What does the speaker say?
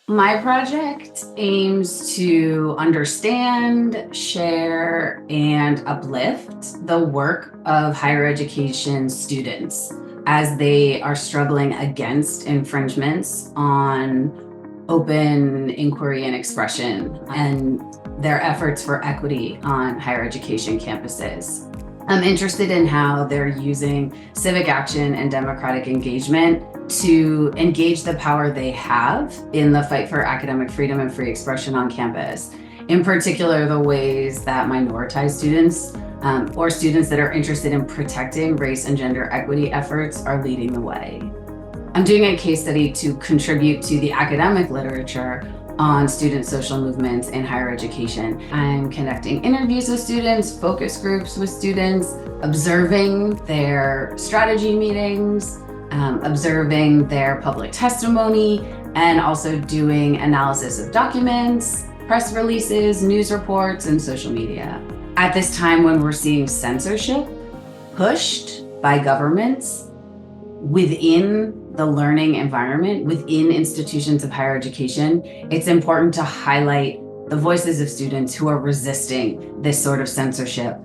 My project aims to understand, share, and uplift the work of higher education students as they are struggling against infringements on open inquiry and expression and their efforts for equity on higher education campuses. I'm interested in how they're using civic action and democratic engagement to engage the power they have in the fight for academic freedom and free expression on campus. In particular, the ways that minoritized students or students that are interested in protecting race and gender equity efforts are leading the way. I'm doing a case study to contribute to the academic literature on student social movements in higher education. I'm conducting interviews with students, focus groups with students, observing their strategy meetings, observing their public testimony, and also doing analysis of documents, press releases, news reports, and social media. At this time when we're seeing censorship pushed by governments within the learning environment, within institutions of higher education, it's important to highlight the voices of students who are resisting this sort of censorship